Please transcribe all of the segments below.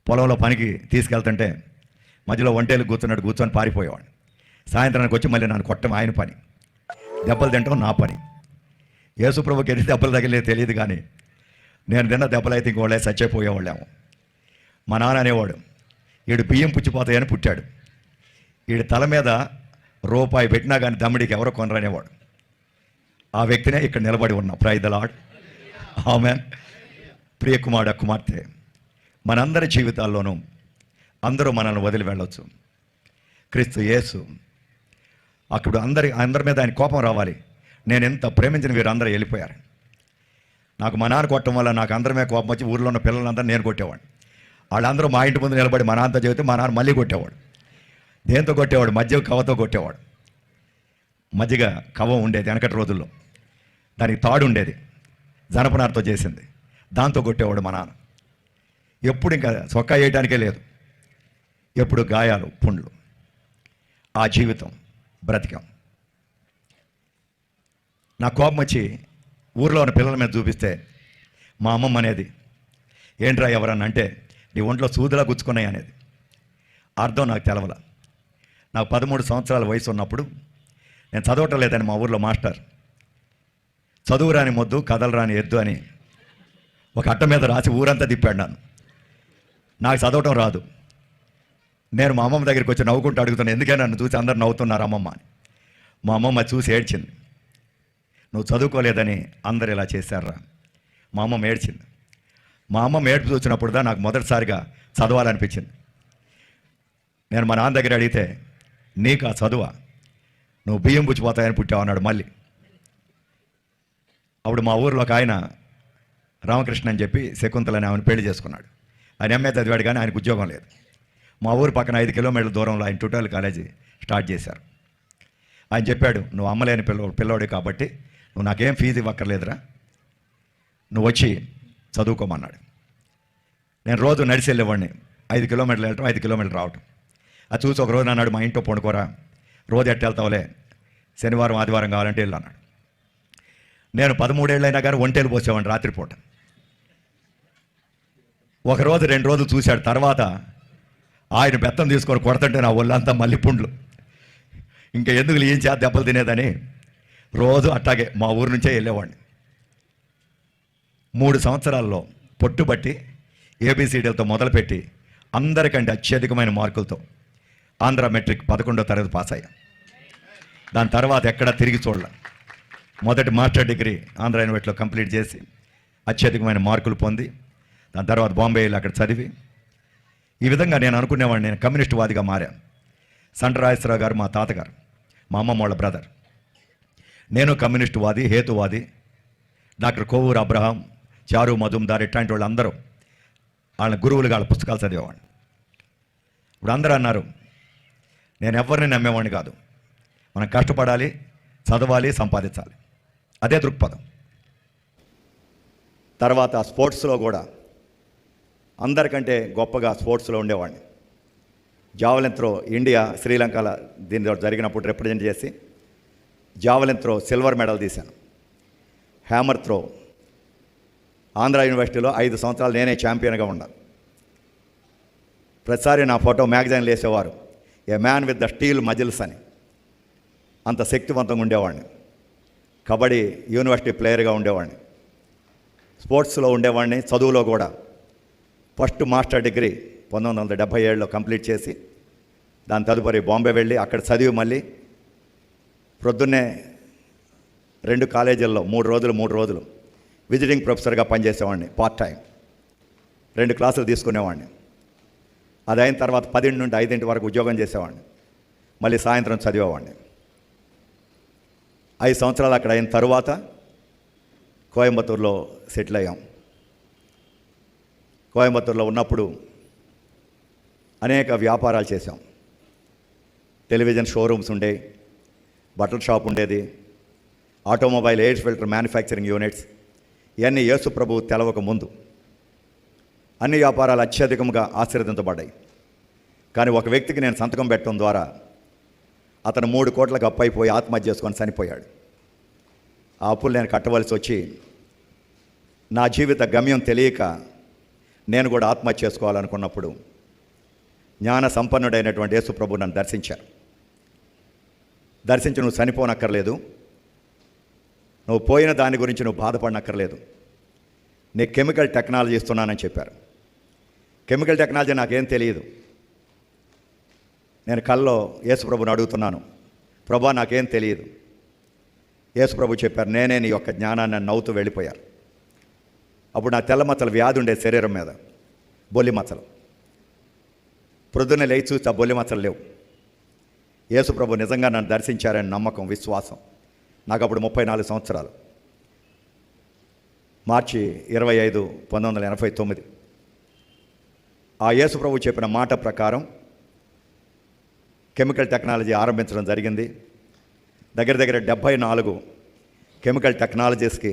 పొలంలో పనికి తీసుకెళ్తుంటే మధ్యలో ఒంటేలు కూర్చొని పారిపోయేవాడు. సాయంత్రానికి వచ్చి మళ్ళీ నన్ను కొట్టడం ఆయన పని, దెబ్బలు తింటాం నా పని. యేసుప్రభుకి ఎన్ని దెబ్బలు తగిలే తెలియదు, కానీ నేను తిన్న దెబ్బలు అయితే ఇంకోళ్ళే చచ్చిపోయేవాళ్ళేమో. మా నాన్న అనేవాడు, వీడు బియ్యం పుచ్చిపోతాయని పుట్టాడు, వీడి తల మీద రూపాయి పెట్టినా కానీ దమ్మిడికి ఎవరో కొనరనేవాడు. ఆ వ్యక్తినే ఇక్కడ నిలబడి ఉన్నాం. Praise the lord. ఆమేన్. ప్రియకుమారుడు కుమార్తె, మనందరి జీవితాల్లోనూ అందరూ మనల్ని వదిలి వెళ్ళొచ్చు. క్రీస్తు యేసు అప్పుడు అందరి మీద ఆయన కోపం రావాలి. నేను ఎంత ప్రేమించిన వీరందరూ వెళ్ళిపోయారు. నాకు మా నాన్న కొట్టడం వల్ల నాకు అందరి మీద కోపం వచ్చి ఊళ్ళో ఉన్న పిల్లలందరూ నేను కొట్టేవాడు. వాళ్ళందరూ మా ఇంటి ముందు నిలబడి మా నాన్నతో చెబితే మా నాన్న మళ్ళీ కొట్టేవాడు. దేంతో కొట్టేవాడు? మధ్య కవ్వతో కొట్టేవాడు. మజ్జిగ కవ్వం ఉండేది వెనకటి రోజుల్లో, దానికి తాడు ఉండేది, జనపనారతో చేసింది, దాంతో కొట్టేవాడు మా నాన్న. ఎప్పుడు ఇంకా సొక్కా వేయటానికే లేదు, ఎప్పుడు గాయాలు పుండ్లు. ఆ జీవితం బ్రతికాం. నా కోపం వచ్చి ఊర్లో ఉన్న పిల్లల మీద చూపిస్తే మా అమ్మమ్మ అనేది, ఏంట్రా ఎవరన్నా అంటే నీ ఒంట్లో సూదిలా గుచ్చుకున్నాయి అనేది. అర్థం నాకు తెలవల. నాకు 13 సంవత్సరాల వయసు ఉన్నప్పుడు నేను చదవటం లేదని మా ఊర్లో మాస్టర్ చదువు రాని మొద్దు కథలు రాని ఎద్దు అని ఒక అట్ట మీద రాసి ఊరంతా తిప్పాడు నన్ను. నాకు చదవటం రాదు. నేను మా అమ్మమ్మ దగ్గరికి వచ్చి నవ్వుకుంటూ అడుగుతున్నాను, ఎందుకని నన్ను చూసి అందరు నవ్వుతున్నారు అమ్మమ్మ అని. మా అమ్మమ్మ చూసి ఏడ్చింది, నువ్వు చదువుకోలేదని అందరు ఇలా చేశారా. మా అమ్మమ్మ ఏడ్చింది. మా అమ్మమ్మ ఏడ్పు చూసినప్పుడు నాకు మొదటిసారిగా చదవాలనిపించింది. నేను మా నాన్న దగ్గర అడిగితే, నీకు ఆ చదువా, నువ్వు బియ్యం పుచ్చిపోతాయని పుట్టావు అన్నాడు మళ్ళీ. అప్పుడు మా ఊరిలో ఒక ఆయన రామకృష్ణ అని చెప్పి శకుంతలని ఆమెను పెళ్లి చేసుకున్నాడు. ఆయన ఎంఏ చదివాడు, కానీ ఆయనకు ఉద్యోగం లేదు. మా ఊరు పక్కన 5 కిలోమీటర్ల దూరంలో ఆయన ట్యూటోరియల్ కాలేజీ స్టార్ట్ చేశారు. ఆయన చెప్పాడు, నువ్వు అమ్మలేని పిల్లవాడు కాబట్టి నువ్వు నాకేం ఫీజు ఇవ్వక్కర్లేదురా, నువ్వు వచ్చి చదువుకోమన్నాడు. నేను రోజు నడిచి వెళ్ళేవాడిని, 5 కిలోమీటర్లు వెళ్ళటం 5 కిలోమీటర్లు రావటం. అది చూసి ఒక రోజు అన్నాడు, మా ఇంట్లో పండుకోరా, రోజు ఎట్ట వెళ్తావులే, శనివారం ఆదివారం కావాలంటే వెళ్ళు అన్నాడు. నేను 13 ఏళ్ళు అయినా కానీ ఒంటేలు పోసేవాడిని రాత్రిపూట. ఒకరోజు 2 రోజులు చూశాడు. తర్వాత ఆయన బెత్తం తీసుకొని కొడుతుంటే నా ఒళ్ళంతా మల్లిపుండ్లు, ఇంకా ఎందుకు ఏం చేత దెబ్బలు తినేదని రోజు అట్టాగే మా ఊరు నుంచే వెళ్ళేవాడిని. 3 సంవత్సరాల్లో పొట్టుబట్టి ఏబిసిడీలతో మొదలుపెట్టి అందరికంటే అత్యధికమైన మార్కులతో ఆంధ్ర మెట్రిక్ 11వ తరగతి పాస్ అయ్యా. దాని తర్వాత ఎక్కడా తిరిగి చూడలే. మొదటి మాస్టర్ డిగ్రీ ఆంధ్ర యూనివర్సిటీలో కంప్లీట్ చేసి అత్యధికమైన మార్కులు పొంది దాని తర్వాత బాంబే వెళ్ళి అక్కడ చదివి, ఈ విధంగా నేను అనుకునేవాడిని నేను కమ్యూనిస్ట్ వాదిగా మారాను. సంటరాజేశ్వరరావు గారు మా తాతగారు, మా అమ్మమ్మ వాళ్ళ బ్రదర్. నేను కమ్యూనిస్ట్ వాది, హేతువాది. డాక్టర్ కోవూరు అబ్రహాం, చారు మజుందార్ ఇట్లాంటి వాళ్ళు అందరూ వాళ్ళ గురువులుగా వాళ్ళ పుస్తకాలు చదివేవాడిని. ఇప్పుడు అందరూ అన్నారు, నేను ఎవరిని నమ్మేవాడిని కాదు, మనం కష్టపడాలి, చదవాలి, సంపాదించాలి, అదే దృక్పథం. తర్వాత స్పోర్ట్స్లో కూడా అందరికంటే గొప్పగా స్పోర్ట్స్లో ఉండేవాడిని. జావలిన్ త్రో ఇండియా శ్రీలంకల దీనిలో జరిగినప్పుడు రిప్రజెంట్ చేసి జావలిన్ త్రో సిల్వర్ మెడల్ తీశాను. హ్యామర్ త్రో ఆంధ్ర యూనివర్సిటీలో 5 సంవత్సరాలు నేనే ఛాంపియన్గా ఉన్నాను. ప్రతిసారి నా ఫోటో మ్యాగజైన్లు వేసేవారు, ఏ man with the steel muscles అని. అంత శక్తివంతంగా ఉండేవాడిని. కబడ్డీ యూనివర్సిటీ ప్లేయర్గా ఉండేవాడిని, స్పోర్ట్స్లో ఉండేవాడిని. చదువులో కూడా ఫస్ట్ మాస్టర్ డిగ్రీ 1977లో కంప్లీట్ చేసి దాని తదుపరి బాంబే వెళ్ళి అక్కడ చదివి మళ్ళీ ప్రొద్దున్నే 2 కాలేజీల్లో 3 రోజులు విజిటింగ్ ప్రొఫెసర్గా పనిచేసేవాడిని. పార్ట్ టైం 2 క్లాసులు తీసుకునేవాడిని. అది అయిన తర్వాత 10 నుండి 5 వరకు ఉద్యోగం చేసేవాడిని. మళ్ళీ సాయంత్రం చదివేవాడిని. 5 సంవత్సరాలు అక్కడ అయిన తరువాత కోయంబత్తూరులో సెటిల్ అయ్యాం. కోయంబత్తూరులో ఉన్నప్పుడు అనేక వ్యాపారాలు చేశాం. టెలివిజన్ షోరూమ్స్ ఉండేవి, బట్టల షాప్ ఉండేది, automobile air filter manufacturing units. ఇవన్నీ యేసు ప్రభువు తెలవక ముందు అన్ని వ్యాపారాలు అత్యధికంగా ఆశీర్వదించబడ్డాయి. కానీ ఒక వ్యక్తికి నేను సంతకం పెట్టడం ద్వారా అతను 3 కోట్లకు అప్పు అయిపోయి ఆత్మహత్య చేసుకొని చనిపోయాడు. ఆ అప్పులు నేను కట్టవలసి వచ్చి నా జీవిత గమ్యం తెలియక నేను కూడా ఆత్మహత్య చేసుకోవాలనుకున్నప్పుడు జ్ఞాన సంపన్నుడైనటువంటి యేసు ప్రభు నన్ను దర్శించారు. దర్శించి నువ్వు చనిపోనక్కర్లేదు, నువ్వు పోయిన దాని గురించి నువ్వు బాధపడనక్కర్లేదు, నీ కెమికల్ టెక్నాలజీ ఇస్తున్నానని చెప్పారు. కెమికల్ టెక్నాలజీ నాకేం తెలియదు. నేను కల్లో యేసు ప్రభుని అడుగుతున్నాను, ప్రభా నాకేం తెలియదు. యేసు ప్రభు చెప్పారు, నేనే నీ యొక్క జ్ఞానాన్ని నవ్వుతూ వెళ్ళిపోయారు. అప్పుడు నా తెల్ల మచ్చలు వ్యాధి ఉండే శరీరం మీద, బొల్లి మచ్చలు. ప్రొద్దున్నే లేచి చూస్తే ఆ బొల్లి మచ్చలు లేవు. యేసు ప్రభు నిజంగా నన్ను దర్శించారని నమ్మకం, విశ్వాసం. నాకు అప్పుడు 34 సంవత్సరాలు. మార్చి 25, 1989. ఆ యేసు ప్రభు చెప్పిన మాట ప్రకారం కెమికల్ టెక్నాలజీ ఆరంభించడం జరిగింది. దగ్గర 74 కెమికల్ టెక్నాలజీస్కి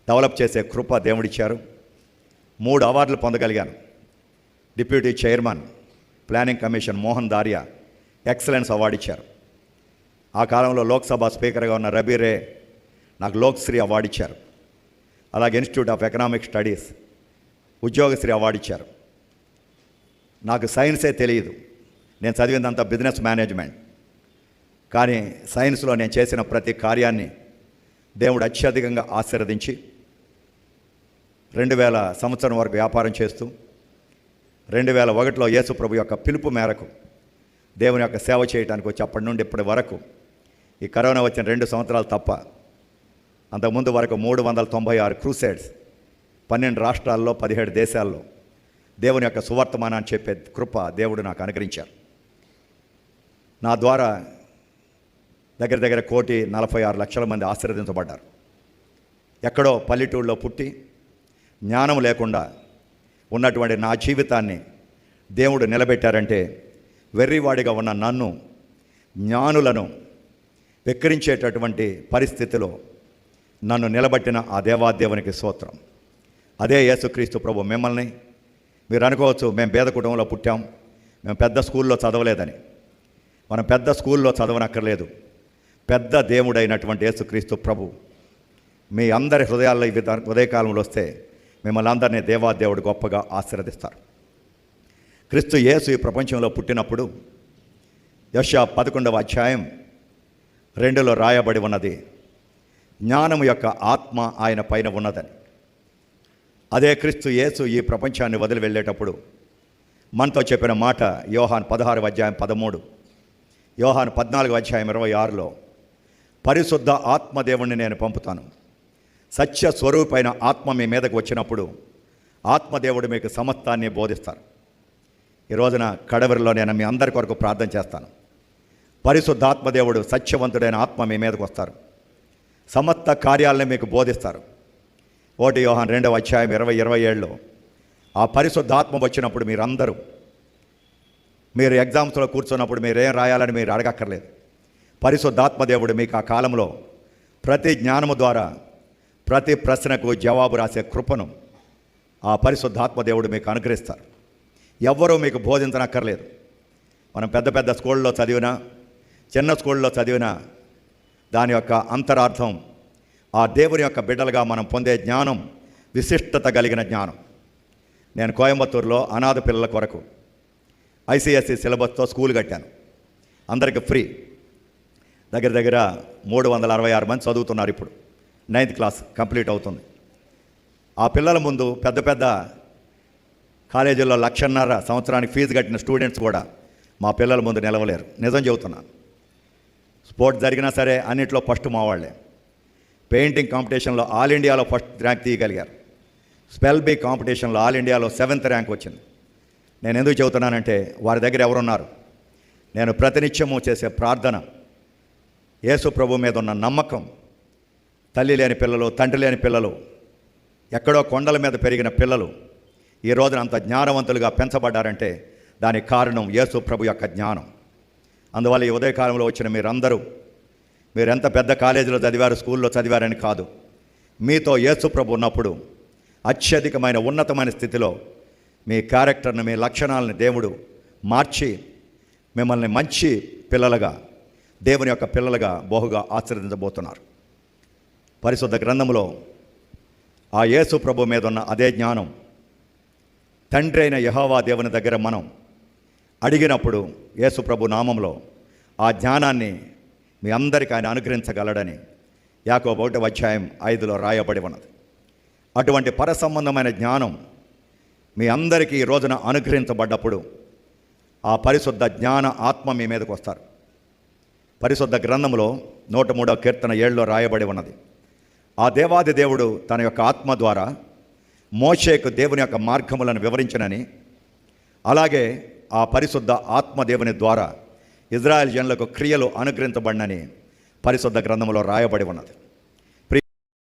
డెవలప్ చేసే కృప దేవుడిచ్చారు. 3 అవార్డులు పొందగలిగాను. Deputy chairman planning commission Mohan Dharia excellence award ఇచ్చారు. ఆ కాలంలో లోక్సభ స్పీకర్గా ఉన్న రబీ రే నాకు లోక్శ్రీ అవార్డు ఇచ్చారు. అలాగే institute of economic studies Udyogashri award ఇచ్చారు. నాకు సైన్సే తెలియదు, నేను చదివిందంతా బిజినెస్ మేనేజ్మెంట్. కానీ సైన్స్లో నేను చేసిన ప్రతి కార్యాన్ని దేవుడు అత్యధికంగా ఆశీర్వదించి 2000 సంవత్సరం వరకు వ్యాపారం చేస్తూ 2001లో యేసు ప్రభు యొక్క పిలుపు మేరకు దేవుని యొక్క సేవ చేయడానికి వచ్చి అప్పటి నుండి ఇప్పటి వరకు, ఈ కరోనా వచ్చిన 2 సంవత్సరాలు తప్ప అంతకుముందు వరకు 396 క్రూసేడ్స్ 12 రాష్ట్రాల్లో 17 దేశాల్లో దేవుని యొక్క సువర్తమానాన్ని చెప్పే కృప దేవుడు నాకు అనుగ్రహించారు. నా ద్వారా దగ్గర 1,46,00,000 మంది ఆశీర్వదించబడ్డారు. ఎక్కడో పల్లెటూళ్ళలో పుట్టి జ్ఞానం లేకుండా ఉన్నటువంటి నా జీవితాన్ని దేవుడు నిలబెట్టారంటే, వెర్రివాడిగా ఉన్న నన్ను జ్ఞానులను వెక్కిరించేటటువంటి పరిస్థితిలో నన్ను నిలబెట్టిన ఆ దేవాదేవునికి స్తోత్రం. అదే యేసుక్రీస్తు ప్రభు. మిమ్మల్ని మీరు అనుకోవచ్చు, మేము పేద కుటుంబంలో పుట్టాం, మేము పెద్ద స్కూల్లో చదవలేదని. మనం పెద్ద స్కూల్లో చదవనక్కర్లేదు. పెద్ద దేవుడైనటువంటి యేసుక్రీస్తు ప్రభు మీ అందరి హృదయాల్లో ఈ ఉదయకాలంలో వస్తే మిమ్మల్ని అందరినీ దేవాదేవుడు గొప్పగా ఆశీర్వదిస్తారు. క్రీస్తు యేసు ఈ ప్రపంచంలో పుట్టినప్పుడు యెషయా 11వ అధ్యాయం 2లో రాయబడి ఉన్నది, జ్ఞానము యొక్క ఆత్మ ఆయన పైన ఉన్నదని. అదే క్రీస్తు యేసు ఈ ప్రపంచాన్ని వదిలి వెళ్ళేటప్పుడు మనతో చెప్పిన మాట యోహాను 16వ అధ్యాయం 13, యోహాను 14వ అధ్యాయం 26లో, పరిశుద్ధ ఆత్మదేవుణ్ణి నేను పంపుతాను, సత్య స్వరూపైన ఆత్మ మీ మీదకు వచ్చినప్పుడు ఆత్మదేవుడు మీకు సమస్తాన్ని బోధిస్తారు. ఈ రోజున కడవరిలో నేను మీ అందరి కొరకు ప్రార్థన చేస్తాను. పరిశుద్ధాత్మదేవుడు సత్యవంతుడైన ఆత్మ మీ మీదకు వస్తారు, సమస్త కార్యాలని మీకు బోధిస్తారు. 1 యోహాను 2వ అధ్యాయం 20-27లో ఆ పరిశుద్ధాత్మ వచ్చినప్పుడు మీరు ఎగ్జామ్స్లో కూర్చున్నప్పుడు మీరేం రాయాలని మీరు అడగక్కర్లేదు. పరిశుద్ధాత్మదేవుడు మీకు ఆ కాలంలో ప్రతి జ్ఞానము ద్వారా ప్రతి ప్రశ్నకు జవాబు రాసే కృపను ఆ పరిశుద్ధాత్మదేవుడు మీకు అనుగ్రహిస్తారు. ఎవ్వరూ మీకు బోధించనక్కర్లేదు. మనం పెద్ద స్కూళ్ళలో చదివినా, చిన్న స్కూళ్ళలో చదివినా దాని యొక్క అంతరార్థం ఆ దేవుని యొక్క బిడ్డలుగా మనం పొందే జ్ఞానం విశిష్టత కలిగిన జ్ఞానం. నేను కోయంబత్తూరులో అనాథ పిల్లల కొరకు ICSE సిలబస్తో స్కూల్ కట్టాను. అందరికీ ఫ్రీ. దగ్గర 366 మంది చదువుతున్నారు. ఇప్పుడు 9th క్లాస్ కంప్లీట్ అవుతుంది. ఆ పిల్లల ముందు పెద్ద కాలేజీల్లో 1,50,000 సంవత్సరానికి ఫీజు కట్టిన స్టూడెంట్స్ కూడా మా పిల్లల ముందు నిలవలేరు. నిజం చెబుతున్నాను. స్పోర్ట్స్ జరిగినా సరే అన్నింటిలో ఫస్ట్ మా వాళ్ళే. పెయింటింగ్ కాంపిటీషన్లో ఆల్ ఇండియాలో ఫస్ట్ ర్యాంక్ తీయగలిగారు. స్పెల్ బీ కాంపిటీషన్లో ఆల్ ఇండియాలో 7th ర్యాంక్ వచ్చింది. నేను ఎందుకు చెబుతున్నానంటే, వారి దగ్గర ఎవరున్నారు? నేను ప్రతినిత్యము చేసే ప్రార్థన, యేసు ప్రభు మీద ఉన్న నమ్మకం, తల్లి లేని పిల్లలు, తండ్రి లేని పిల్లలు, ఎక్కడో కొండల మీద పెరిగిన పిల్లలు ఈ రోజున అంత జ్ఞానవంతులుగా పెంచబడ్డారంటే దానికి కారణం యేసు ప్రభు యొక్క జ్ఞానం. అందువల్ల ఈ ఉదయకాలంలో వచ్చిన మీరు ఎంత పెద్ద కాలేజీలో చదివారు, స్కూల్లో చదివారని కాదు. మీతో యేసు ప్రభు ఉన్నప్పుడు అత్యధికమైన ఉన్నతమైన స్థితిలో మీ క్యారెక్టర్ని, మీ లక్షణాలని దేవుడు మార్చి మిమ్మల్ని మంచి పిల్లలుగా, దేవుని యొక్క పిల్లలుగా బహుగా ఆశీర్వదించబోతున్నారు. పరిశుద్ధ గ్రంథంలో ఆ యేసు ప్రభు మీద ఉన్న అదే జ్ఞానం తండ్రి అయిన యెహోవా దేవుని దగ్గర మనం అడిగినప్పుడు యేసు ప్రభు నామంలో ఆ జ్ఞానాన్ని మీ అందరికీ ఆయన అనుగ్రహించగలడని యాకోబు 1:5 రాయబడి ఉన్నది. అటువంటి పరసంబంధమైన జ్ఞానం మీ అందరికీ ఈ రోజున అనుగ్రహించబడ్డప్పుడు ఆ పరిశుద్ధ జ్ఞాన ఆత్మ మీ మీదకి వస్తారు. పరిశుద్ధ గ్రంథంలో 103వ కీర్తన 7లో రాయబడి ఉన్నది. ఆ దేవాది దేవుడు తన యొక్క ఆత్మ ద్వారా మోషేకు దేవుని యొక్క మార్గములను వివరించినని, అలాగే ఆ పరిశుద్ధ ఆత్మ దేవుని ద్వారా ఇజ్రాయెల్ జనులకు క్రియలు అనుగ్రహించబడినని పరిశుద్ధ గ్రంథంలో రాయబడి ఉన్నది.